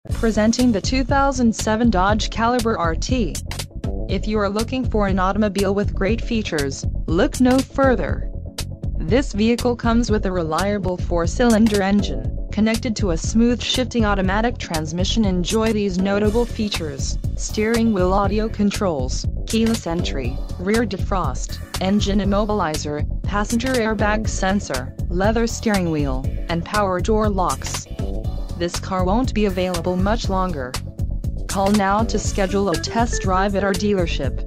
Presenting the 2007 Dodge Caliber RT. If you are looking for an automobile with great features, look no further. This vehicle comes with a reliable 4-cylinder engine, connected to a smooth shifting automatic transmission. Enjoy these notable features: steering wheel audio controls, keyless entry, rear defrost, engine immobilizer, passenger airbag sensor, leather steering wheel, and power door locks. This car won't be available much longer. Call now to schedule a test drive at our dealership.